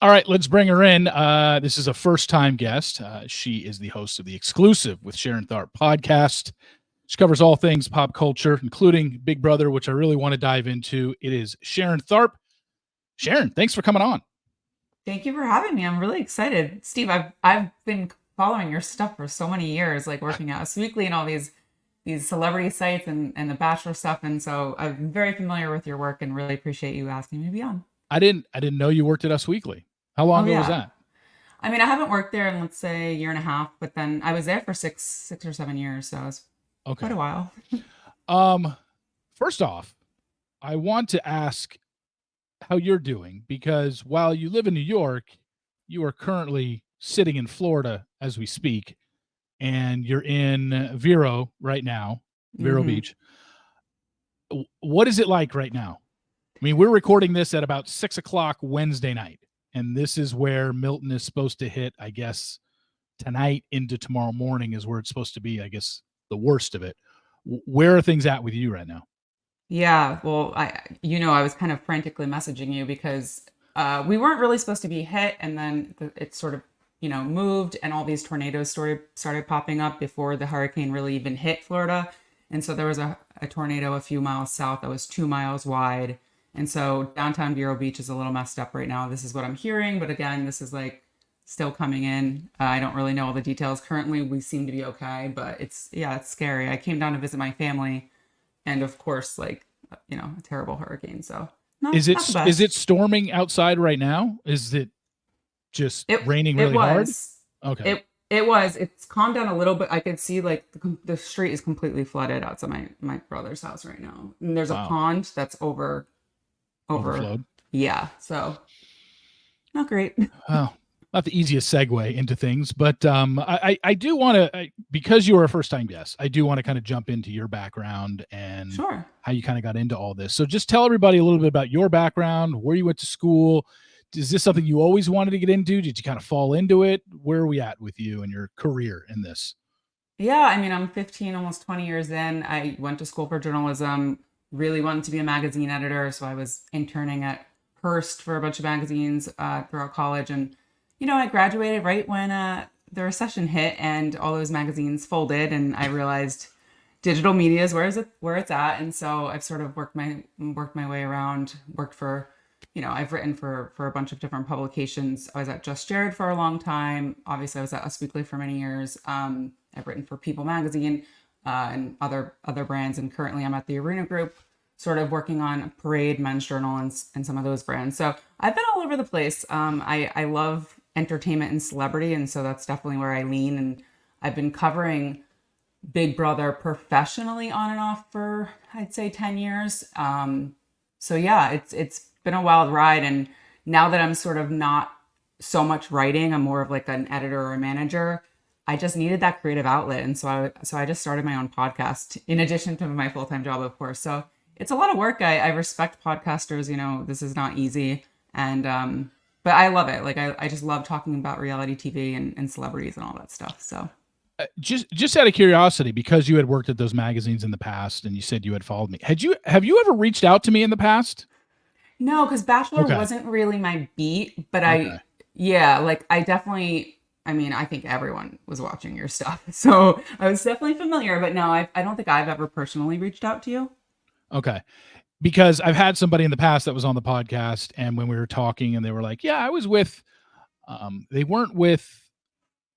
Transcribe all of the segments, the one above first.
All right, let's bring her in. This is a first-time guest. She is the host of the Exclusive with Sharon Tharp podcast. She covers all things pop culture, including Big Brother, which I really want to dive into. It is Sharon Tharp. Sharon, thanks for coming on. Thank you for having me. I'm really excited. Steve, I've been following your stuff for so many years, like working at Us Weekly and all these celebrity sites and the Bachelor stuff. And so I'm very familiar with your work and really appreciate you asking me to be on. I didn't know you worked at Us Weekly. How long Oh ago was yeah. that? I mean, I haven't worked there in let's say a year and a half, but then I was there for six or 7 years, so it's quite Okay. a while. Um, First off, I want to ask how you're doing because while you live in New York, you are currently sitting in Florida as we speak, and you're in Vero right now, Vero Hmm. Beach. What is it like right now? I mean, we're recording this at about 6 o'clock Wednesday night, and this is where Milton is supposed to hit, I guess, tonight into tomorrow morning is where it's supposed to be, I guess, the worst of it. Where are things at with you right now? Yeah, well, I was kind of frantically messaging you because we weren't really supposed to be hit, and then it sort of, moved, and all these tornadoes started popping up before the hurricane really even hit Florida. And so there was a tornado a few miles south that was 2 miles wide. And so downtown Vero Beach is a little messed up right now. This is what I'm hearing, but again, this is like still coming in. I don't really know all the details. Currently, we seem to be okay, but it's scary. I came down to visit my family and of course a terrible hurricane, so not the Is it best. storming outside right now? Is it just it raining it really hard? was Okay. it's calmed down a little bit. I could see like the street is completely flooded outside my brother's house right now, and there's a Wow. pond that's over. Overflowed. Yeah, so not great. Well, not the easiest segue into things, but I do want to, because you are a first time guest, I do want to kind of jump into your background and Sure. how you kind of got into all this. So just tell everybody a little bit about your background, where you went to school. Is this something you always wanted to get into? Did you kind of fall into it? Where are we at with you and your career in this? Yeah, I mean, I'm 15, almost 20 years in. I went to school for journalism, really wanted to be a magazine editor. So I was interning at Hearst for a bunch of magazines throughout college. And, I graduated right when the recession hit and all those magazines folded. And I realized digital media is where it's at. And so I've sort of worked my way around, worked for, I've written for a bunch of different publications. I was at Just Jared for a long time. Obviously, I was at Us Weekly for many years. I've written for People Magazine and other brands, and currently I'm at the Arena Group, sort of working on Parade, Men's Journal, and some of those brands. So I've been all over the place. I love entertainment and celebrity, and so that's definitely where I lean. And I've been covering Big Brother professionally on and off for I'd say 10 years. So yeah, it's been a wild ride, and now that I'm sort of not so much writing, I'm more of like an editor or a manager. I just needed that creative outlet, and so I just started my own podcast in addition to my full time job, of course. So it's a lot of work. I respect podcasters. This is not easy, and but I love it. Like I just love talking about reality TV and celebrities and all that stuff. So Just out of curiosity, because you had worked at those magazines in the past and you said you had followed me, have you ever reached out to me in the past? no, because Bachelor Okay. wasn't really my beat, but Okay. yeah, like I definitely, I mean, I think everyone was watching your stuff. So I was definitely familiar, but no, I don't think I've ever personally reached out to you. Okay. Because I've had somebody in the past that was on the podcast, and when we were talking, and they were like, "Yeah, I was with." They weren't with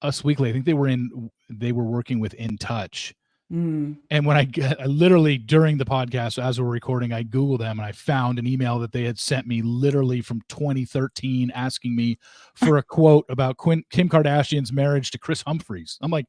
Us Weekly. I think they were working with In Touch. Mm. And when I literally during the podcast as we're recording, I Googled them and I found an email that they had sent me literally from 2013 asking me for a quote about Kim Kardashian's marriage to Chris Humphries. I'm like,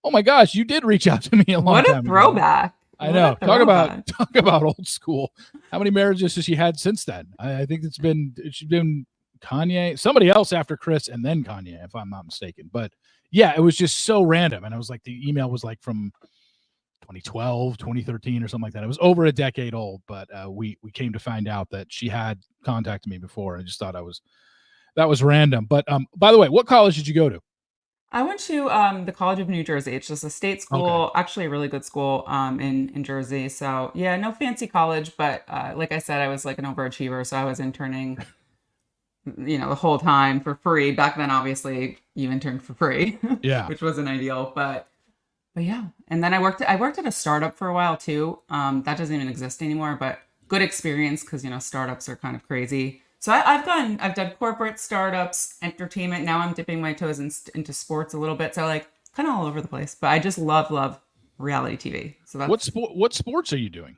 oh my gosh, you did reach out to me a long What a time ago. throwback. I What a know. Talk about throwback. talk about old school. How many marriages has she had since then? I think she's been Kanye, somebody else after Chris, and then Kanye, if I'm not mistaken. But yeah, it was just so random, and I was like, the email was like from 2012, 2013, or something like that. It was over a decade old, but we came to find out that she had contacted me before. I just thought that was random. But by the way, what college did you go to? I went to the College of New Jersey. It's just a state Okay. school, actually a really good school in Jersey. So yeah, no fancy college, but like I said, I was like an overachiever. So I was interning the whole time for free. Back then, obviously, you interned for free, Yeah. which wasn't ideal. But yeah. And then I worked at a startup for a while too. That doesn't even exist anymore, but good experience because startups are kind of crazy. So I've done corporate startups, entertainment. Now I'm dipping my toes into sports a little bit. So like kind of all over the place. But I just love reality TV. So that's What sports are you doing?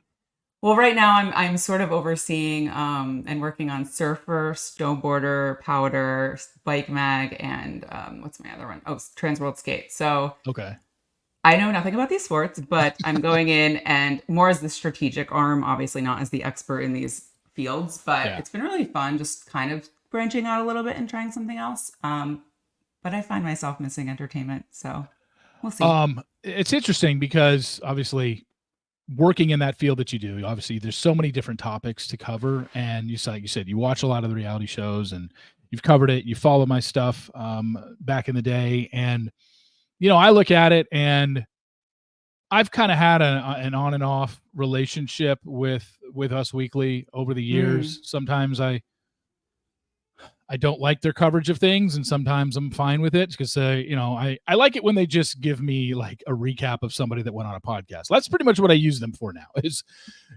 well, right now I'm sort of overseeing and working on surfer, snowboarder, powder, bike mag, and what's my other one? Oh, Trans World Skate. So Okay. I know nothing about these sports, but I'm going in and more as the strategic arm, obviously not as the expert in these fields, but Yeah. it's been really fun just kind of branching out a little bit and trying something else. But I find myself missing entertainment, so we'll see. It's interesting because obviously working in that field that you do, obviously there's so many different topics to cover. And you said you watch a lot of the reality shows and you've covered it. You follow my stuff back in the day. And, I look at it and I've kind of had an on and off relationship with Us Weekly over the Mm. years. Sometimes I don't like their coverage of things, and sometimes I'm fine with it because I like it when they just give me like a recap of somebody that went on a podcast. That's pretty much what I use them for now. Is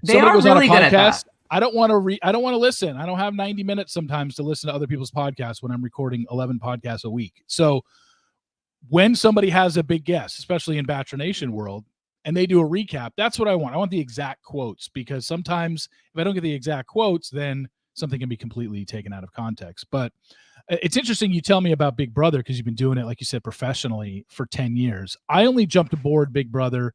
They somebody are was on a really good at podcast. that. I don't want to I don't want to listen. I don't have 90 minutes sometimes to listen to other people's podcasts when I'm recording 11 podcasts a week. So when somebody has a big guest, especially in Bachelor Nation world, and they do a recap, that's what I want. I want the exact quotes because sometimes if I don't get the exact quotes, then something can be completely taken out of context. But it's interesting you tell me about Big Brother because you've been doing it, like you said, professionally for 10 years. I only jumped aboard Big Brother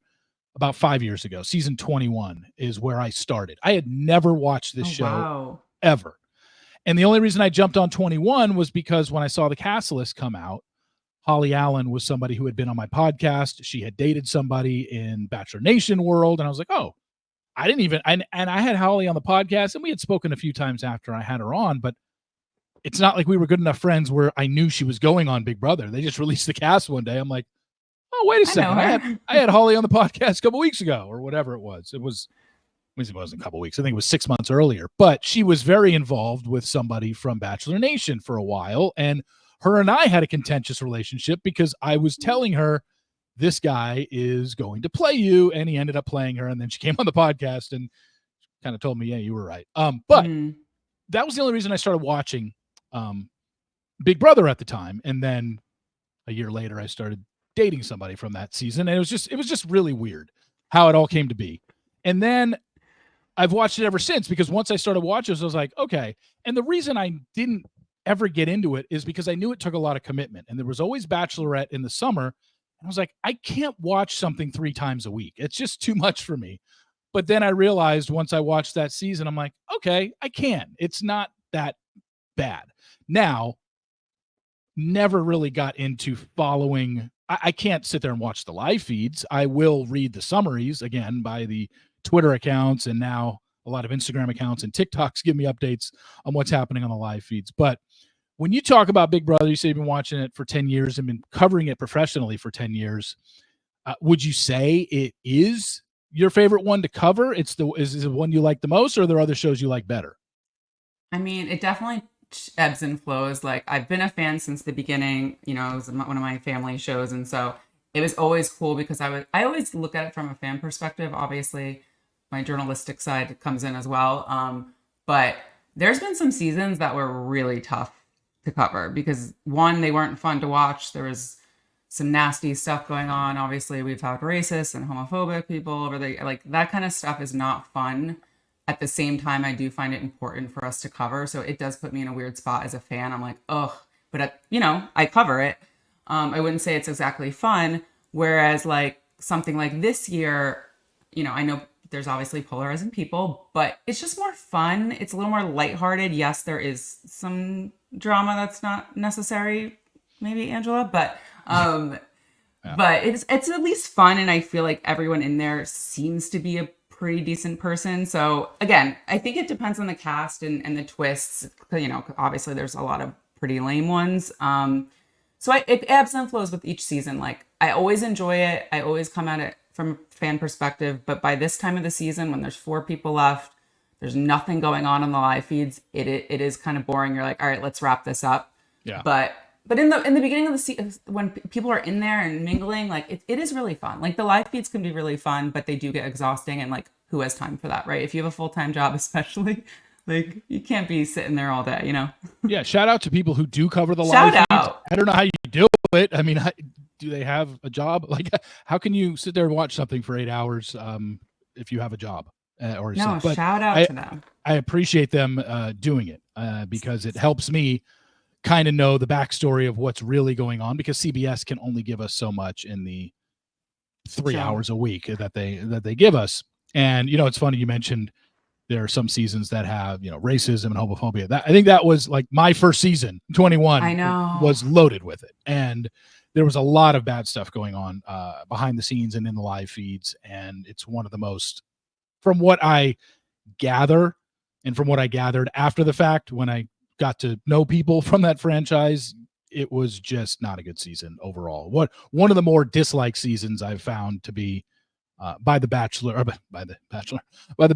about 5 years ago. Season 21 is where I started. I had never watched this Oh show wow. ever. And the only reason I jumped on 21 was because when I saw the cast list come out, Holly Allen was somebody who had been on my podcast. She had dated somebody in Bachelor Nation world. And I was like, oh, I didn't even, and I had Holly on the podcast and we had spoken a few times after I had her on, but it's not like we were good enough friends where I knew she was going on Big Brother. They just released the cast one day. I'm like, oh, wait a I know second. her. I had Holly on the podcast a couple weeks ago or whatever it was. It wasn't a couple weeks. I think it was 6 months earlier, but she was very involved with somebody from Bachelor Nation for a while. And her and I had a contentious relationship because I was telling her this guy is going to play you. And he ended up playing her. And then she came on the podcast and kind of told me, yeah, you were right. But that was the only reason I started watching Big Brother at the time. And then a year later, I started dating somebody from that season. And it was just really weird how it all came to be. And then I've watched it ever since because once I started watching this, I was like, okay. And the reason I didn't ever get into it is because I knew it took a lot of commitment. And there was always Bachelorette in the summer. And I was like, I can't watch something 3 times a week. It's just too much for me. But then I realized once I watched that season, I'm like, okay, I can. It's not that bad. Now, never really got into following. I can't sit there and watch the live feeds. I will read the summaries again by the Twitter accounts, and now a lot of Instagram accounts and TikToks give me updates on what's happening on the live feeds. But when you talk about Big Brother, you say you've been watching it for 10 years and been covering it professionally for 10 years. Would you say it is your favorite one to cover? Is it the one you like the most, or are there other shows you like better? I mean, it definitely ebbs and flows. Like I've been a fan since the beginning. It was one of my family shows, and so it was always cool because I always look at it from a fan perspective. Obviously, my journalistic side comes in as well. But there's been some seasons that were really tough to cover because one, they weren't fun to watch. There was some nasty stuff going on. Obviously, we've had racist and homophobic people over the like that kind of stuff is not fun. At the same time, I do find it important for us to cover. So it does put me in a weird spot as a fan. I'm like, ugh, but I cover it. I wouldn't say it's exactly fun. Whereas like something like this year, I know there's obviously polarizing people, but it's just more fun. It's a little more lighthearted. Yes, there is some drama that's not necessary, maybe Angela, but Yeah. but it's at least fun, and I feel like everyone in there seems to be a pretty decent person. So again, I think it depends on the cast and the twists. Obviously there's a lot of pretty lame ones. So it ebbs and flows with each season. Like I always enjoy it. I always come at it from a fan perspective. But by this time of the season, when there's 4 people left, there's nothing going on in the live feeds, it is kind of boring. You're like, all right, let's wrap this up. Yeah. But in the beginning of the season, when people are in there and mingling, like it is really fun. Like the live feeds can be really fun, but they do get exhausting. And like, who has time for that, right? If you have a full-time job, especially, like you can't be sitting there all day, you know? Yeah. Shout out to people who do cover the Shout live feeds. out. I don't know how you do it. I mean, do they have a job? Like, how can you sit there and watch something for 8 hours if you have a job? Or No, but shout out to them. I appreciate them doing it because it helps me kind of know the backstory of what's really going on, because CBS can only give us so much in the 3 hours a week that they give us. And it's funny you mentioned there are some seasons that have racism and homophobia. I think that was like my first season, 21. I know. Was loaded with it, and there was a lot of bad stuff going on behind the scenes and in the live feeds. And it's one of the most, from what I gather and from what I gathered after the fact, when I got to know people from that franchise, it was just not a good season overall. One of the more disliked seasons I've found to be by the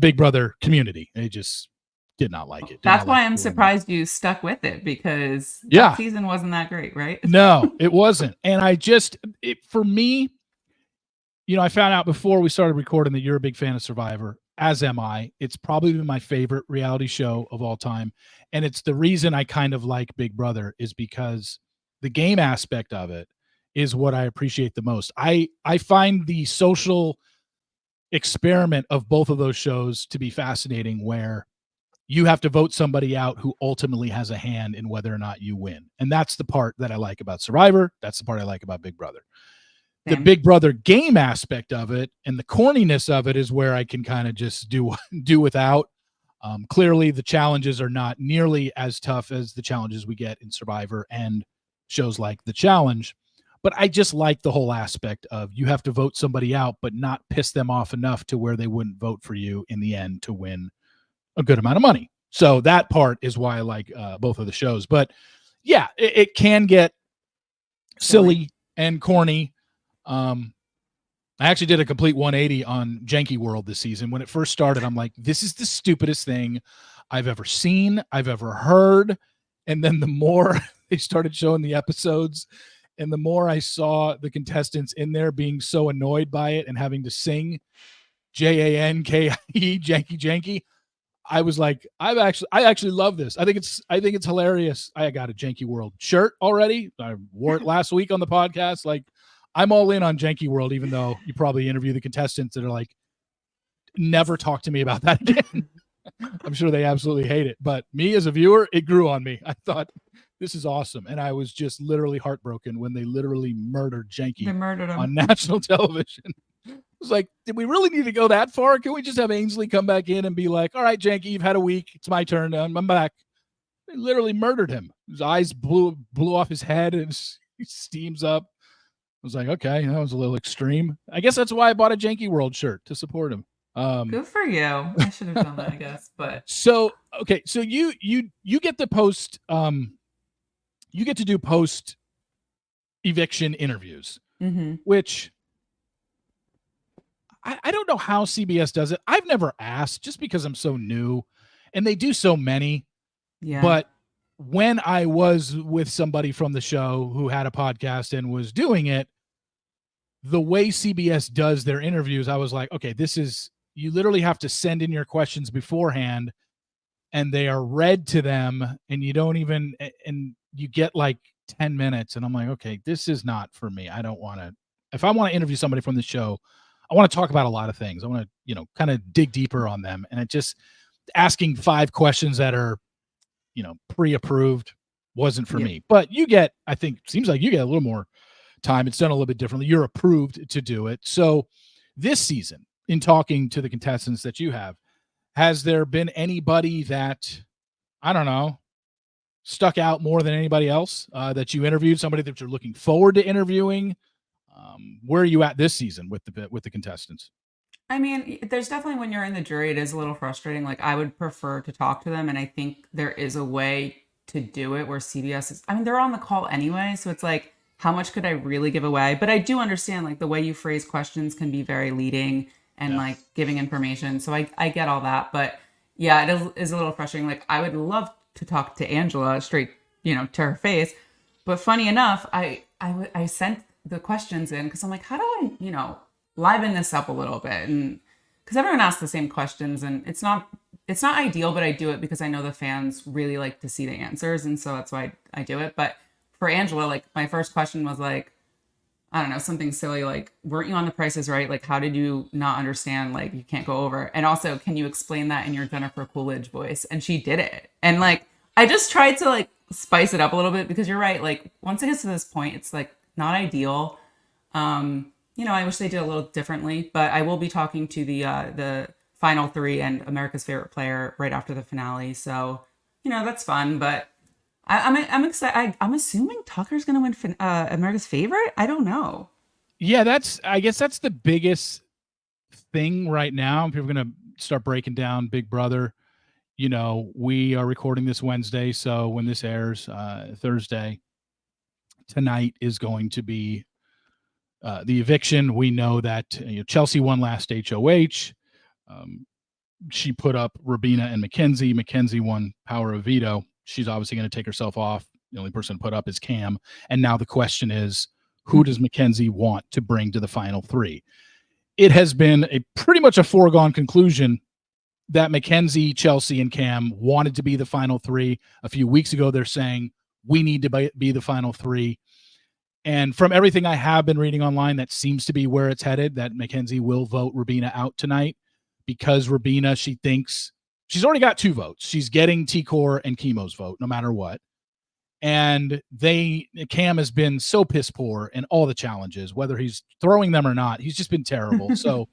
Big Brother community. They just did not like it. That's why I'm surprised you stuck with it, because that season wasn't that great, right? No, it wasn't. And for me, I found out before we started recording that you're a big fan of Survivor, as am I. It's probably been my favorite reality show of all time. And it's the reason I kind of like Big Brother, is because the game aspect of it is what I appreciate the most. I find the social experiment of both of those shows to be fascinating, where you have to vote somebody out who ultimately has a hand in whether or not you win. And that's the part that I like about Survivor. That's the part I like about Big Brother. The Big Brother game aspect of it and the corniness of it is where I can kind of just do without. Clearly, the challenges are not nearly as tough as the challenges we get in Survivor and shows like The Challenge. But I just like the whole aspect of you have to vote somebody out, but not piss them off enough to where they wouldn't vote for you in the end to win a good amount of money. So that part is why I like both of the shows. But yeah, it can get silly and corny. I actually did a complete 180 on Janky World this season. When it first started, I'm like, this is the stupidest thing I've ever seen, I've ever heard. And then the more they started showing the episodes, and the more I saw the contestants in there being so annoyed by it and having to sing Jankie, Janky, I was like, I actually love this. I think it's hilarious. I got a Janky World shirt already. I wore it last week on the podcast. Like, I'm all in on Janky World, even though you probably interview the contestants that are like, never talk to me about that again. I'm sure they absolutely hate it. But me as a viewer, it grew on me. I thought, this is awesome. And I was just literally heartbroken when they literally murdered Janky on national television. It was like, did we really need to go that far? Can we just have Ainsley come back in and be like, all right, Janky, you've had a week. It's my turn. I'm back. They literally murdered him. His eyes blew off his head and he steams up. I was like, okay, that was a little extreme. I guess that's why I bought a Janky World shirt, to support him. Good for you. I should have done that, I guess. But so you get the post. You get to do post eviction interviews, which I don't know how CBS does it. I've never asked, just because I'm so new, and they do so many. Yeah. But when I was with somebody from the show who had a podcast and was doing it, the way CBS does their interviews, I was like, okay, you literally have to send in your questions beforehand and they are read to them, and and you get like 10 minutes. And I'm like, okay, this is not for me. If I want to interview somebody from the show, I want to talk about a lot of things. I want to, kind of dig deeper on them. And it just asking 5 questions that are, pre-approved wasn't for me. But seems like you get a little more time. It's done a little bit differently. You're approved to do it. So this season, in talking to the contestants that you have, has there been anybody that, I don't know, stuck out more than anybody else that you interviewed, somebody that you're looking forward to interviewing? Where are you at this season with the contestants? I mean, there's definitely, when you're in the jury, it is a little frustrating. Like, I would prefer to talk to them. And I think there is a way to do it where CBS is, they're on the call anyway. So it's like, how much could I really give away? But I do understand, like, the way you phrase questions can be very leading and like giving information. So I get all that. But Yeah, it is a little frustrating. Like, I would love to talk to Angela straight, to her face. But funny enough, I sent the questions in because I'm like, how do I, liven this up a little bit? And because everyone asks the same questions, and it's not ideal, but I do it because I know the fans really like to see the answers, and so that's why I do it. But for Angela, like, my first question was like, I don't know, something silly like, weren't you on The Price is Right? Like, how did you not understand? Like, you can't go over. And also, can you explain that in your Jennifer Coolidge voice? And she did it. And like, I just tried to like spice it up a little bit because you're right. Like, once it gets to this point, it's like not ideal. I wish they did a little differently, but I will be talking to the final three and America's Favorite Player right after the finale. So, that's fun. But I'm excited. I'm assuming Tucker's going to win America's Favorite. I don't know. Yeah, I guess that's the biggest thing right now. People are going to start breaking down Big Brother. We are recording this Wednesday, so when this airs Thursday, tonight is going to be the eviction. We know that Chelsea won last HOH. She put up Rabina and Mackenzie. Mackenzie won Power of Veto. She's obviously going to take herself off. The only person put up is Cam. And now the question is, who does Mackenzie want to bring to the final three? It has been pretty much a foregone conclusion that Mackenzie, Chelsea, and Cam wanted to be the final three. A few weeks ago, they're saying, we need to be the final three. And from everything I have been reading online, that seems to be where it's headed, that Mackenzie will vote Rabina out tonight because Rabina, she thinks she's already got 2 votes. She's getting T-Core and Chemo's vote no matter what. And Cam has been so piss poor in all the challenges, whether he's throwing them or not. He's just been terrible. So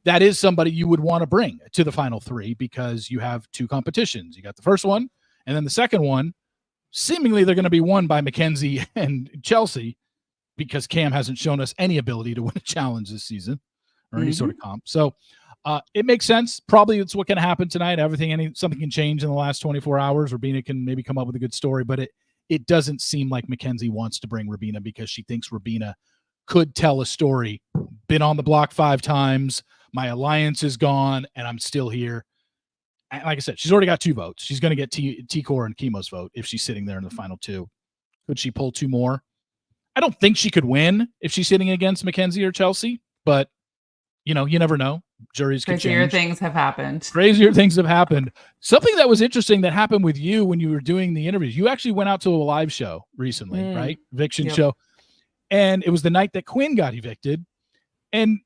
that is somebody you would want to bring to the final three because you have 2 competitions. You got the first one, and then the second one, seemingly they're going to be won by Mackenzie and Chelsea because Cam hasn't shown us any ability to win a challenge this season or any sort of comp. So it makes sense. Probably it's what can happen tonight. Something can change in the last 24 hours. Rabina can maybe come up with a good story, but it doesn't seem like Mackenzie wants to bring Rabina because she thinks Rabina could tell a story. Been on the block 5 times. My alliance is gone, and I'm still here. And like I said, she's already got 2 votes. She's going to get T-Core and Chemo's vote if she's sitting there in the final 2. Could she pull 2 more? I don't think she could win if she's sitting against Mackenzie or Chelsea, but you never know. Juries could change. Crazier things have happened. Crazier things have happened. Something that was interesting that happened with you when you were doing the interviews. You actually went out to a live show recently, right? Eviction show. And it was the night that Quinn got evicted. And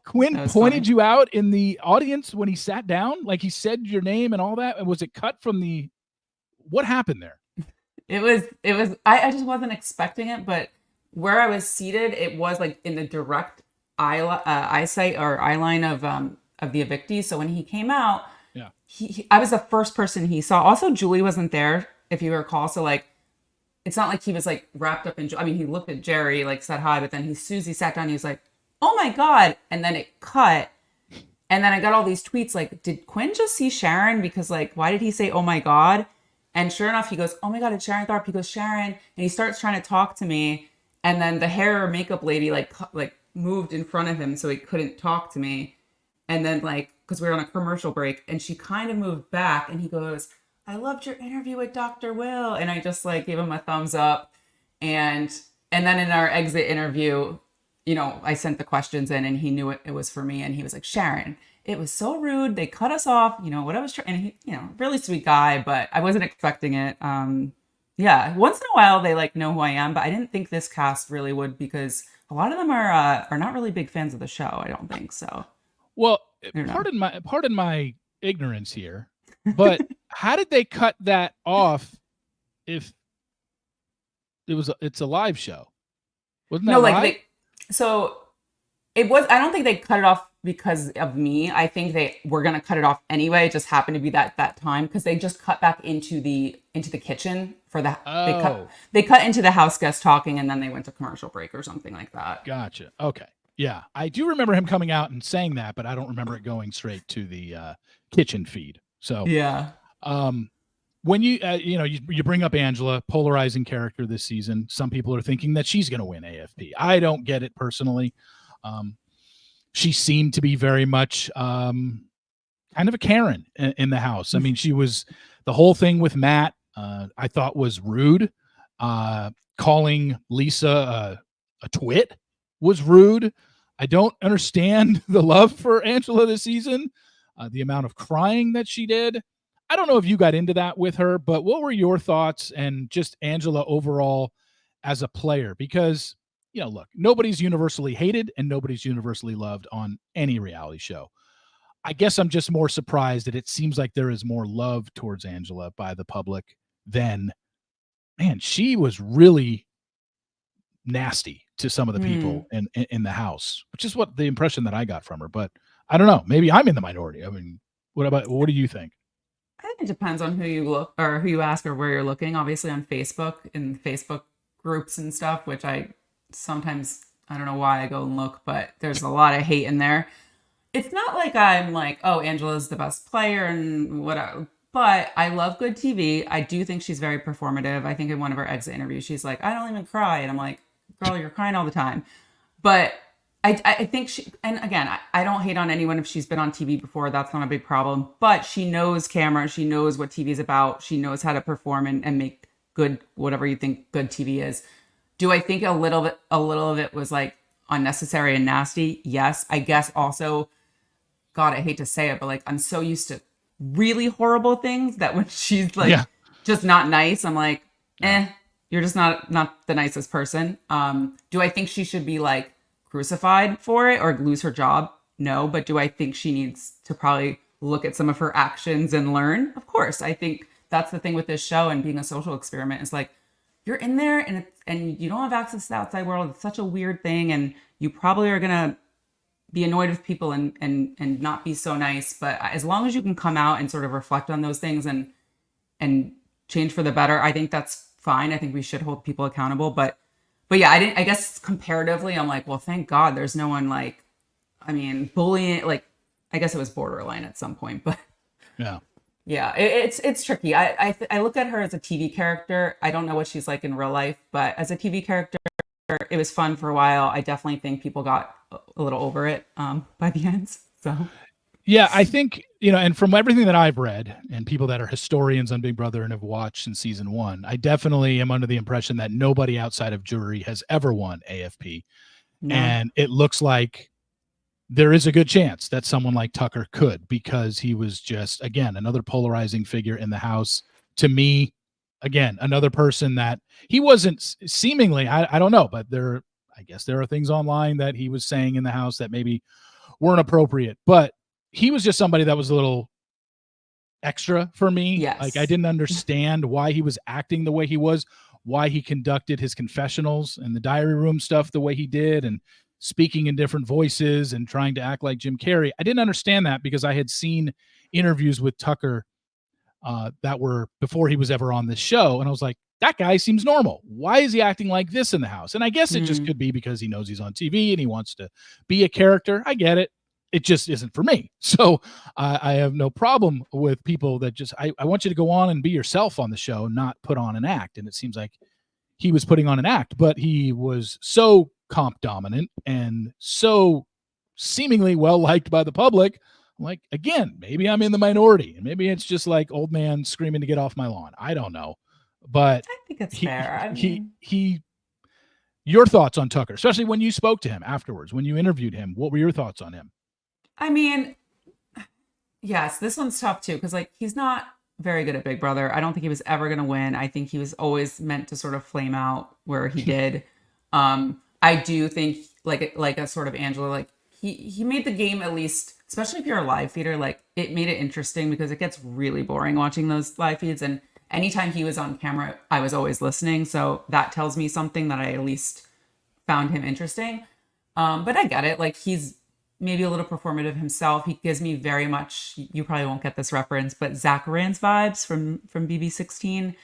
Quinn pointed you out in the audience when he sat down, like he said your name and all that. And was it cut from what happened there? It was, I just wasn't expecting it, but where I was seated, it was like in the direct eyesight or eye line of the evictee. So when he came out, yeah, I was the first person he saw. Also, Julie wasn't there, if you recall. So like, it's not like he was like wrapped up in, he looked at Jerry, like said hi, but then as soon as he sat down, he was like, oh my God. And then it cut. And then I got all these tweets like, did Quinn just see Sharon? Because like, why did he say, oh my God? And sure enough, he goes, oh my God, it's Sharon Tharp. He goes, Sharon. And he starts trying to talk to me. And then the hair or makeup lady like moved in front of him so he couldn't talk to me. And then like, because we were on a commercial break, and she kind of moved back and he goes, I loved your interview with Dr. Will. And I just like gave him a thumbs up. And then in our exit interview, I sent the questions in and he knew it was for me. And he was like, Sharon, it was so rude. They cut us off. What I was trying, and he, really sweet guy, but I wasn't expecting it. Yeah. Once in a while they like know who I am, but I didn't think this cast really would, because a lot of them are not really big fans of the show. I don't think so. Well, pardon my ignorance here, but how did they cut that off if it's a live show? Wasn't that live? So it was, I don't think they cut it off because of me. I think they were going to cut it off anyway. It just happened to be that time, because they just cut back into the kitchen for the, they cut into the house guest talking, and then they went to commercial break or something like that. Gotcha. Okay. Yeah. I do remember him coming out and saying that, but I don't remember it going straight to the kitchen feed. So yeah. When you bring up Angela, polarizing character this season. Some people are thinking that she's going to win AFP. I don't get it personally. She seemed to be very much kind of a Karen in the house. I mean, she was the whole thing with Matt. I thought was rude. Calling Lisa a twit was rude. I don't understand the love for Angela this season. The amount of crying that she did. I don't know if you got into that with her, but what were your thoughts and just Angela overall as a player? Because, look, nobody's universally hated and nobody's universally loved on any reality show. I guess I'm just more surprised that it seems like there is more love towards Angela by the public than, man, she was really nasty to some of the people in the house, which is what the impression that I got from her. But I don't know. Maybe I'm in the minority. I mean, what do you think? I think it depends on who you look or who you ask or where you're looking. Obviously on Facebook, in Facebook groups and stuff, which I don't know why I go and look, but there's a lot of hate in there. It's not like I'm like, oh, Angela's the best player and whatever. But I love good TV. I do think she's very performative. I think in one of her exit interviews, she's like, I don't even cry. And I'm like, girl, you're crying all the time. But I think she, and again, I don't hate on anyone if she's been on TV before. That's not a big problem. But she knows camera. She knows what TV is about. She knows how to perform and make good, whatever you think good TV is. Do I think a little of it was like unnecessary and nasty? Yes. I guess also, God, I hate to say it, but like I'm so used to really horrible things that when she's like just not nice, I'm like, you're just not the nicest person. Do I think she should be like crucified for it or lose her job? No, but do I think she needs to probably look at some of her actions and learn? Of course. I think that's the thing with this show and being a social experiment. It's like you're in there and you don't have access to the outside world. It's such a weird thing, and you probably are gonna be annoyed with people and not be so nice. But as long as you can come out and sort of reflect on those things and change for the better, I think that's fine. I think we should hold people accountable. But yeah, I guess comparatively, I'm like, well, thank God there's no one like, I mean, bullying, like, I guess it was borderline at some point, but yeah, it's tricky. I look at her as a TV character. I don't know what she's like in real life, but as a TV character, it was fun for a while. I definitely think people got a little over it by the end. So yeah, I think, and from everything that I've read and people that are historians on Big Brother and have watched in season 1, I definitely am under the impression that nobody outside of jury has ever won AFP. No. And it looks like there is a good chance that someone like Tucker could, because he was just, again, another polarizing figure in the house. To me, again, another person that he wasn't seemingly, I don't know, but I guess there are things online that he was saying in the house that maybe weren't appropriate, but he was just somebody that was a little extra for me. Yes. Like I didn't understand why he was acting the way he was, why he conducted his confessionals and the diary room stuff the way he did, and speaking in different voices and trying to act like Jim Carrey. I didn't understand that because I had seen interviews with Tucker that were before he was ever on this show. And I was like, that guy seems normal. Why is he acting like this in the house? And I guess it just could be because he knows he's on TV and he wants to be a character. I get it. It just isn't for me. So I have no problem with people that just, I want you to go on and be yourself on the show, not put on an act. And it seems like he was putting on an act, but he was so comp dominant and so seemingly well liked by the public. Like, again, maybe I'm in the minority and maybe it's just like old man screaming to get off my lawn. I don't know, but I think it's fair. your thoughts on Tucker, especially when you spoke to him afterwards, when you interviewed him, what were your thoughts on him? I mean, yes, this one's tough too, because like he's not very good at Big Brother. I don't think he was ever going to win. I think he was always meant to sort of flame out where he did. I do think like a sort of Angela, like he made the game, at least, especially if you're a live feeder, like it made it interesting, because it gets really boring watching those live feeds. And anytime he was on camera, I was always listening. So that tells me something, that I at least found him interesting. But I get it. Like he's maybe a little performative himself. He gives me very much, you probably won't get this reference, but Zach Rans vibes from BB16.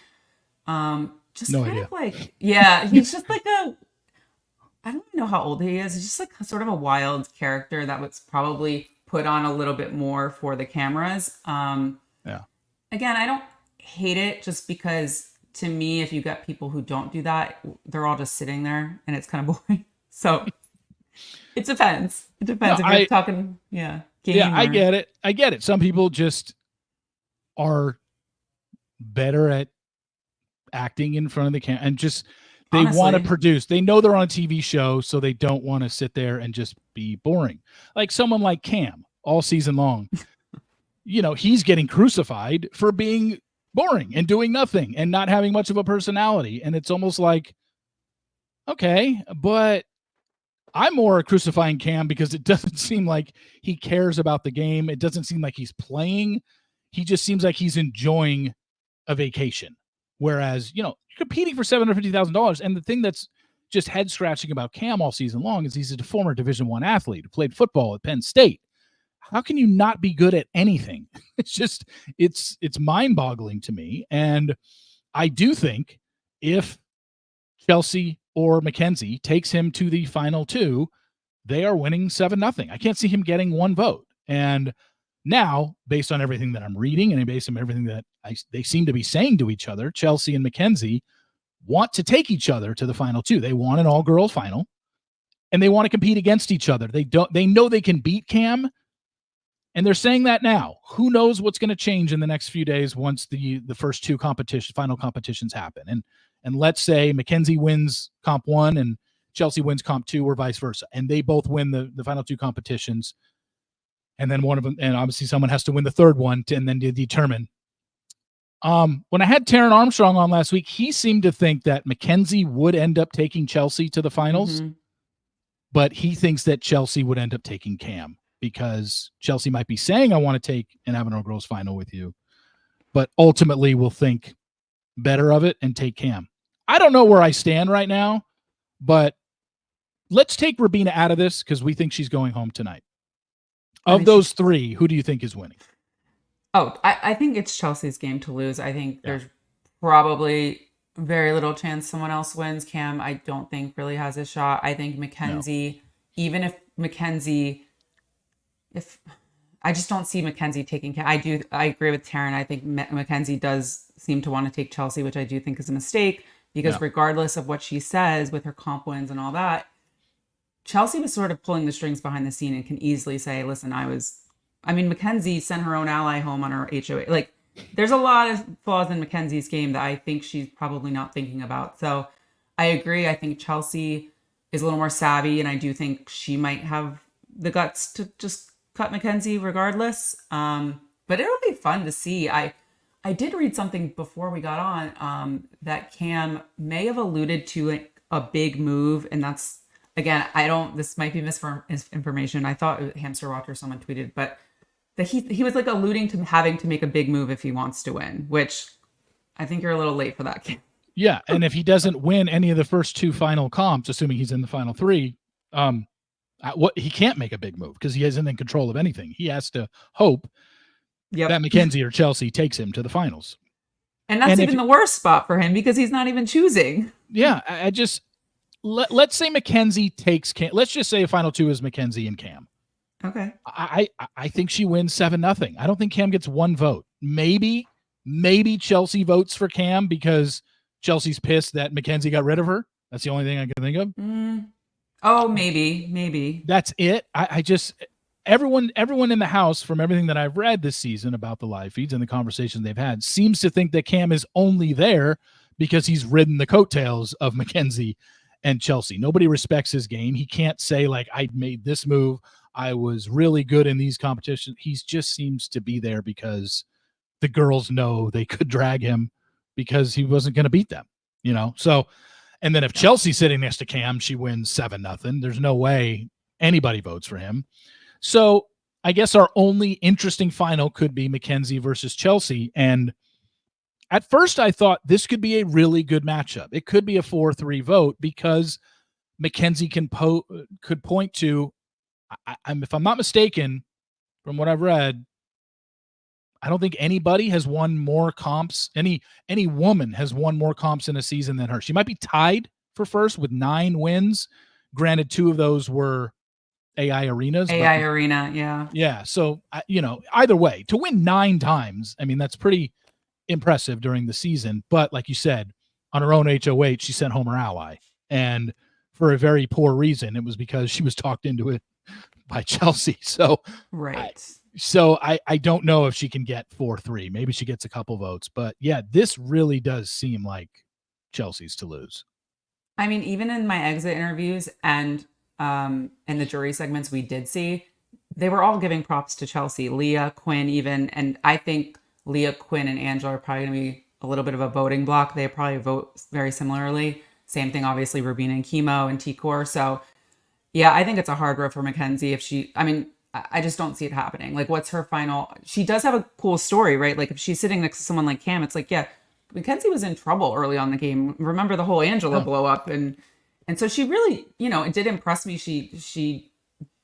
Just no kind idea. of like, yeah, he's just like I don't know how old he is. He's just like sort of a wild character that was probably put on a little bit more for the cameras. Yeah. Again, I don't hate it, just because to me, if you get people who don't do that, they're all just sitting there and it's kind of boring. So it depends. It depends if you're talking, yeah. Yeah, I gamer. get it. Some people just are better at acting in front of the camera and just they want to Honestly. produce. They know they're on a TV show, so they don't want to sit there and just be boring. Like someone like Cam all season long. He's getting crucified for being boring and doing nothing and not having much of a personality. And it's almost like, okay, but I'm more crucifying Cam because it doesn't seem like he cares about the game. It doesn't seem like he's playing. He just seems like he's enjoying a vacation. Whereas, competing for $750,000. And the thing that's just head scratching about Cam all season long is he's a former Division I athlete who played football at Penn State. How can you not be good at anything? It's mind boggling to me. And I do think if Chelsea or Mackenzie takes him to the final two, they are winning 7-0. I can't see him getting one vote. And now, based on everything that I'm reading and based on everything that they seem to be saying to each other, Chelsea and Mackenzie want to take each other to the final two. They want an all-girls final, and they want to compete against each other. They know they can beat Cam, and they're saying that now. Who knows what's going to change in the next few days once the first two final competitions happen. And let's say Mackenzie wins Comp 1 and Chelsea wins Comp 2 or vice versa, and they both win the final two competitions. And then one of them, and obviously someone has to win the third one and then to determine. When I had Taron Armstrong on last week, he seemed to think that Mackenzie would end up taking Chelsea to the finals, but he thinks that Chelsea would end up taking Cam because Chelsea might be saying, I want to take an Avenel Girls final with you, but ultimately will think better of it and take Cam. I don't know where I stand right now, but let's take Rabina out of this because we think she's going home tonight. Of those three, who do you think is winning? Oh, I think it's Chelsea's game to lose. I think there's probably very little chance someone else wins. Cam, I don't think really has a shot. I think Mackenzie, even if Mackenzie, I just don't see Mackenzie taking Cam. I agree with Taryn. I think Mackenzie does seem to want to take Chelsea, which I do think is a mistake because regardless of what she says with her comp wins and all that, Chelsea was sort of pulling the strings behind the scene and can easily say, listen, Mackenzie sent her own ally home on her HOA. Like, there's a lot of flaws in Mackenzie's game that I think she's probably not thinking about. So I agree. I think Chelsea is a little more savvy, and I do think she might have the guts to just cut Mackenzie regardless. But it'll be fun to see. I did read something before we got on that Cam may have alluded to a big move, and that's, again, this might be misinformation. I thought Hamster Watch or someone tweeted, but that he was like alluding to having to make a big move if he wants to win, which I think you're a little late for that. Yeah, and if he doesn't win any of the first two final comps, assuming he's in the final three, he can't make a big move because he isn't in control of anything. He has to hope that Mackenzie or Chelsea takes him to the finals. And that's even the worst spot for him because he's not even choosing. Yeah, let's say Mackenzie takes Cam. Let's just say final two is Mackenzie and Cam. Okay. I think she wins 7-0. I don't think Cam gets one vote. Maybe Chelsea votes for Cam because Chelsea's pissed that Mackenzie got rid of her. That's the only thing I can think of. Oh, maybe. That's it. I just everyone in the house, from everything that I've read this season about the live feeds and the conversations they've had, seems to think that Cam is only there because he's ridden the coattails of Mackenzie and Chelsea. Nobody respects his game. He can't say, like, I made this move, I was really good in these competitions. He just seems to be there because the girls know they could drag him because he wasn't going to beat them, So, and then if Chelsea's sitting next to Cam, she wins 7-0. There's no way anybody votes for him. So I guess our only interesting final could be Mackenzie versus Chelsea. And at first I thought this could be a really good matchup. It could be a 4-3 vote because Mackenzie could point to, if I'm not mistaken, from what I've read, I don't think anybody has won more comps. Any woman has won more comps in a season than her. She might be tied for first with 9 wins. Granted, 2 of those were AI arenas. Arena, yeah. Yeah. So, either way, to win 9 times, that's pretty impressive during the season. But like you said, on her own HOH, she sent home her ally. And for a very poor reason. It was because she was talked into it by Chelsea. So Right. I don't know if she can get 4-3. Maybe she gets a couple votes, but yeah, this really does seem like Chelsea's to lose. I mean, even in my exit interviews and in the jury segments we did see, they were all giving props to Chelsea, Leah, Quinn, even. And I think Leah, Quinn, and Angela are probably going to be a little bit of a voting block. They probably vote very similarly. Same thing, obviously, Rubina and Chemo and T-Core. So, yeah, I think it's a hard road for Mackenzie if she, I mean, I just don't see it happening. Like, what's her final? She does have a cool story, right? Like, if she's sitting next to someone like Cam, it's like, yeah, Mackenzie was in trouble early on in the game. Remember the whole Angela blow up, and so she really, it did impress me. She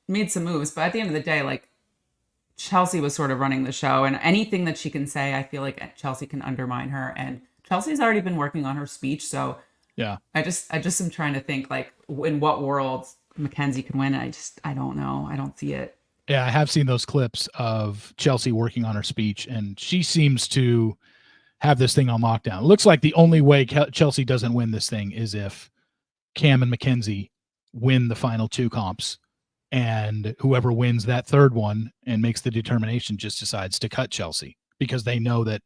made some moves, but at the end of the day, like Chelsea was sort of running the show, and anything that she can say, I feel like Chelsea can undermine her. And Chelsea's already been working on her speech, so yeah, I just am trying to think like in what world Mackenzie can win. I don't know. I don't see it. Yeah, I have seen those clips of Chelsea working on her speech, and she seems to have this thing on lockdown. It looks like the only way Chelsea doesn't win this thing is if Cam and Mackenzie win the final 2 comps, and whoever wins that third one and makes the determination just decides to cut Chelsea, because they know that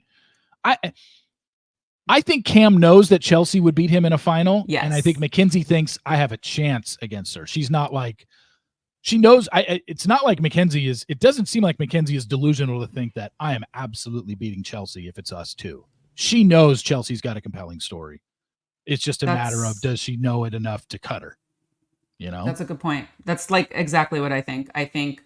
I think Cam knows that Chelsea would beat him in a final. Yes. And I think Mackenzie thinks I have a chance against her. She's not like, she knows it's not like Mackenzie is, it doesn't seem like Mackenzie is delusional to think that I am absolutely beating Chelsea if it's us too. She knows Chelsea's got a compelling story. It's just a matter of, does she know it enough to cut her? That's a good point. That's like exactly what I think. I think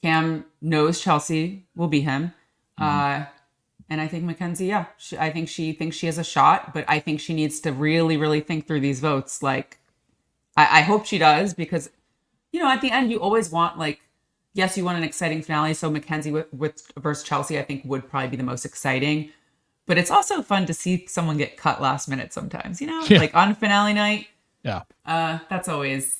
Cam knows Chelsea will beat him. And I think Mackenzie, I think she thinks she has a shot, but I think she needs to really, really think through these votes. Like, I hope she does, because at the end, you always want, like, yes, you want an exciting finale. So Mackenzie with versus Chelsea, I think, would probably be the most exciting. But it's also fun to see someone get cut last minute sometimes, like on finale night. Yeah. That's always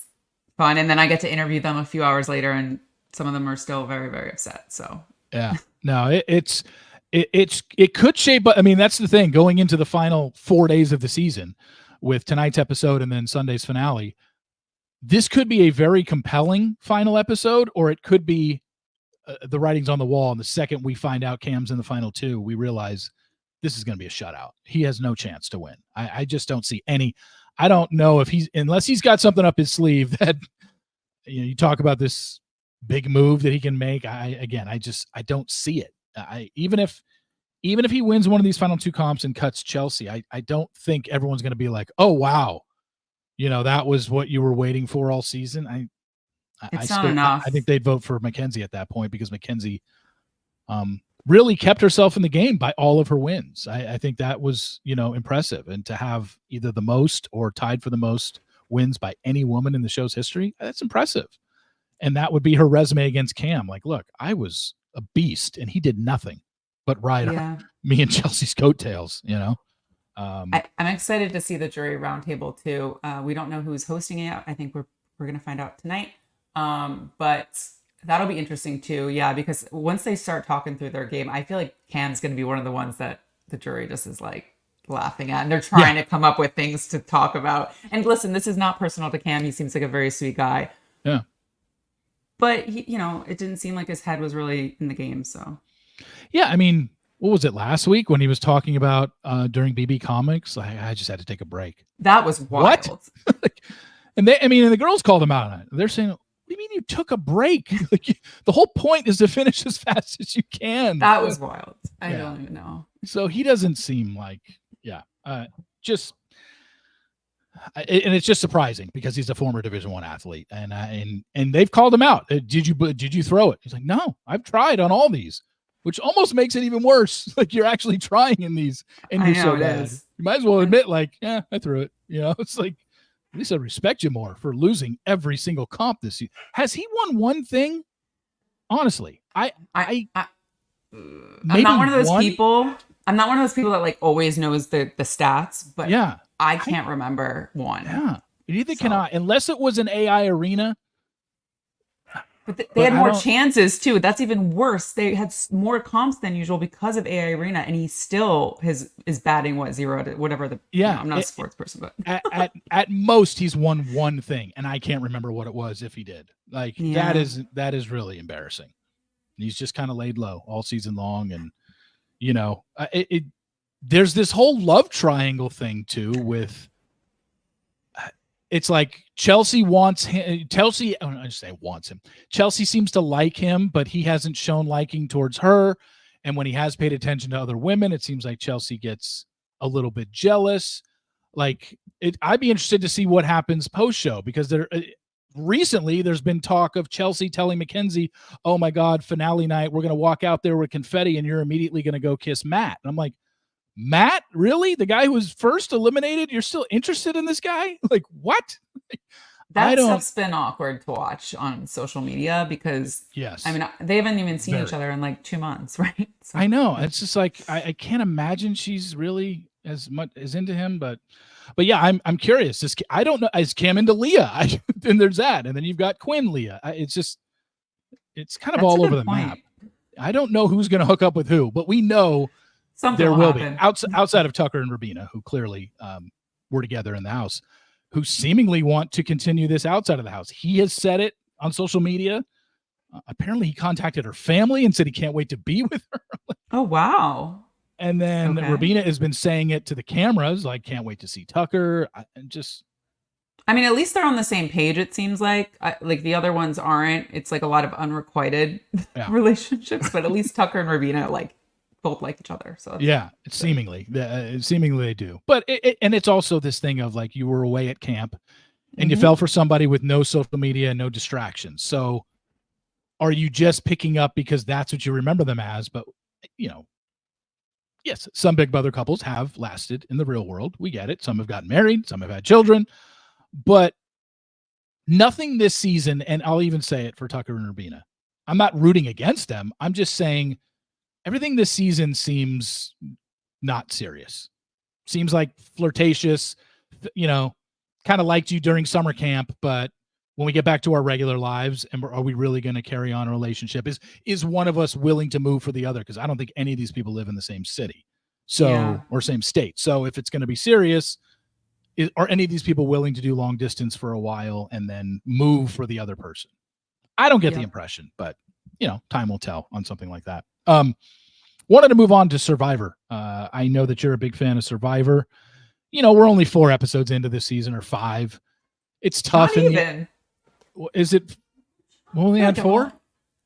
fun. And then I get to interview them a few hours later, and some of them are still very, very upset. So, yeah, no, it could shape, but I mean, that's the thing going into the final 4 days of the season with tonight's episode and then Sunday's finale. This could be a very compelling final episode, or it could be the writing's on the wall. And the second we find out Cam's in the final 2, we realize this is going to be a shutout. He has no chance to win. I just don't see any. I don't know if unless he's got something up his sleeve that, you talk about this big move that he can make. I don't see it. Even if he wins one of these final 2 comps and cuts Chelsea, I don't think everyone's going to be like, oh, wow, that was what you were waiting for all season. It's not enough. I think they'd vote for Mackenzie at that point, because Mackenzie really kept herself in the game by all of her wins. I think that was, impressive. And to have either the most or tied for the most wins by any woman in the show's history, that's impressive. And that would be her resume against Cam. Like, look, I was a beast and he did nothing but ride me and Chelsea's coattails, I'm excited to see the jury roundtable too. We don't know who's hosting it yet. I think we're going to find out tonight. But that'll be interesting too. Yeah, because once they start talking through their game, I feel like Cam's going to be one of the ones that the jury just is like laughing at, and they're trying to come up with things to talk about. And listen, this is not personal to Cam. He seems like a very sweet guy. Yeah. But he, it didn't seem like his head was really in the game. So. Yeah, I mean, what was it last week when he was talking about during BB Comics? I just had to take a break. That was wild. What? And the girls called him out on it. They're saying, "What do you mean you took a break? Like, the whole point is to finish as fast as you can." That was wild. I don't even know. So he doesn't seem like, and it's just surprising because he's a former Division I athlete, and they've called him out. Did you throw it? He's like, no, I've tried on all these, which almost makes it even worse. Like, you're actually trying in these, and you're so bad. You might as well admit, like, yeah, I threw it. It's like, at least I respect you more for losing every single comp this year. Has he won one thing? Honestly, I'm not one of those people. I'm not one of those people that like always knows the stats, but yeah. I can't remember one. Yeah. Neither can I. Unless it was an AI arena, But they But had I more don't. chances too. That's even worse. They had more comps than usual because of AI Arena, and he still is batting what, 0 to whatever the. Yeah, I'm not a sports person, but at most he's won one thing, and I can't remember what it was if he did. Like yeah. that is really embarrassing. He's just kind of laid low all season long, and there's this whole love triangle thing too with it's like Chelsea wants him. Chelsea, I just say wants him. Chelsea seems to like him, but he hasn't shown liking towards her. And when he has paid attention to other women, it seems like Chelsea gets a little bit jealous. Like I'd be interested to see what happens post show because recently there's been talk of Chelsea telling Mackenzie, "Oh my God, finale night, we're going to walk out there with confetti, and you're immediately going to go kiss Matt." And I'm like, Matt, really? The guy who was first eliminated? You're still interested in this guy? Like, what? I That don't. stuff's been awkward to watch on social media because I Yes, mean they haven't even seen each very. other in like 2 months, right? So I know. It's just like I can't imagine she's really as much as into him, but yeah, I'm curious. This I don't know. Is Cam into Leah? And there's that, and then you've got Quinn Leah. It's kind of that's a all over good the map. point. I don't know who's going to hook up with who, but we know Something there will will be happen. outside of Tucker and Rabina, who clearly were together in the house, who seemingly want to continue this outside of the house. He has said it on social media. Apparently, he contacted her family and said he can't wait to be with her. Oh wow. And then Okay. Rabina has been saying it to the cameras, like, can't wait to see Tucker. And just, I mean, at least they're on the same page. It seems like the other ones aren't. It's like a lot of unrequited yeah. relationships, but at least Tucker and Ravina like both like each other. So that's Yeah, good. seemingly they do. But and it's also this thing of like you were away at camp and you Mm-hmm. fell for somebody with no social media, no distractions. So are you just picking up because that's what you remember them as? But you know, yes, some Big Brother couples have lasted in the real world. We get it. Some have gotten married, some have had children, but nothing this season. And I'll even say it for Tucker and Urbina. I'm not rooting against them. I'm just saying everything this season seems not serious. Seems like flirtatious, you know, kind of liked you during summer camp, but when we get back to our regular lives, and are we really going to carry on a relationship? Is one of us willing to move for the other? Because I don't think any of these people live in the same city, Yeah. so or same state. So if it's going to be serious, are any of these people willing to do long distance for a while and then move for the other person? I don't get the Yep. impression, but time will tell on something like that. Wanted to move on to Survivor. I know that you're a big fan of Survivor. We're only 4 episodes into this season or 5. It's Not tough in the. even. Is it? We only I feel like had I've 4.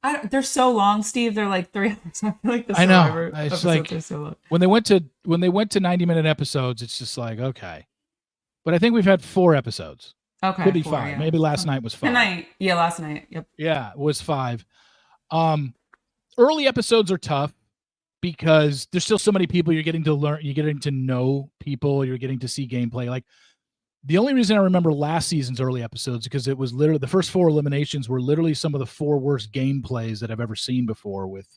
only, they're so long, Steve. They're like 3 hours. I feel like the I know. Survivor It's episodes like are so long. when they went to 90-minute episodes, it's just like okay. But I think we've had 4 episodes. Could Okay, be 4, 5. yeah. Maybe last night was 5. Tonight, yeah, last night. Yep. Yeah, it was 5. Um, Early episodes are tough because there's still so many people you're getting to learn, you're getting to know people, you're getting to see gameplay. Like the only reason I remember last season's early episodes because it was literally the first 4 eliminations were literally some of the 4 worst gameplays that I've ever seen before with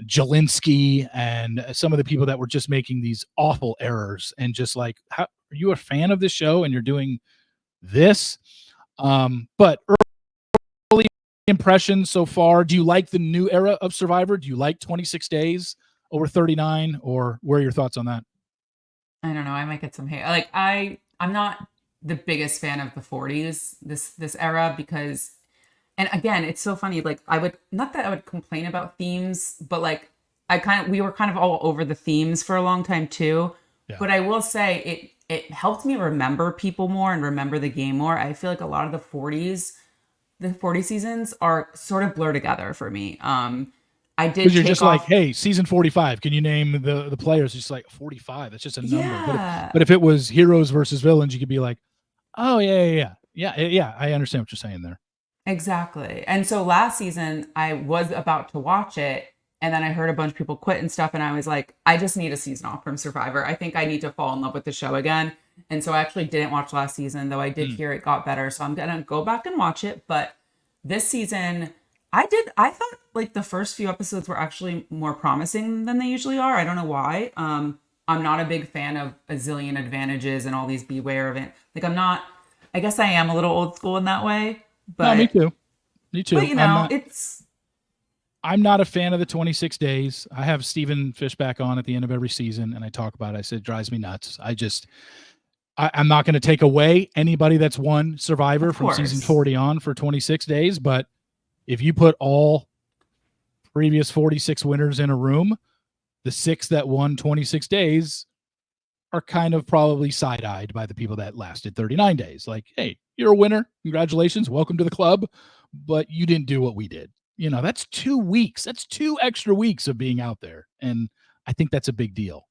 Jelinski and some of the people that were just making these awful errors and just like, how are you a fan of this show and you're doing this? But early impressions so far, do you like the new era of Survivor? Do you like 26 days over 39 or what are your thoughts on that? I don't know. I might get some hate. Like I'm not the biggest fan of the 40s this era because, and again, it's so funny. Like I would not that I would complain about themes, but like we were kind of all over the themes for a long time too. Yeah. But I will say it helped me remember people more and remember the game more. I feel like a lot of the 40 seasons are sort of blur together for me. I did Because you're take just like, off. hey, season 45. Can you name the players? It's just like 45. That's just a number. But Yeah. if it was heroes versus villains, you could be like, oh yeah. I understand what you're saying there. Exactly. And so last season, I was about to watch it, and then I heard a bunch of people quit and stuff, and I was like, I just need a season off from Survivor. I think I need to fall in love with the show again. And so I actually didn't watch last season, though I did Mm. hear it got better. So I'm gonna go back and watch it. But this season, I thought like the first few episodes were actually more promising than they usually are. I don't know why. I'm not a big fan of a zillion advantages and all these beware of it. Like I'm not. I guess I am a little old school in that way, No, me but too. Me too. But you know, I'm not a fan of the 26 days. I have Stephen Fishback on at the end of every season, and I talk about it. I said it drives me nuts. I'm not going to take away anybody that's won Survivor from season 40 on for 26 days, but if you put all previous 46 winners in a room, the 6 that won 26 days are kind of probably side-eyed by the people that lasted 39 days. Like, hey, you're a winner. Congratulations. Welcome to the club. But you didn't do what we did. You know, that's 2 weeks. That's 2 extra weeks of being out there. And I think that's a big deal.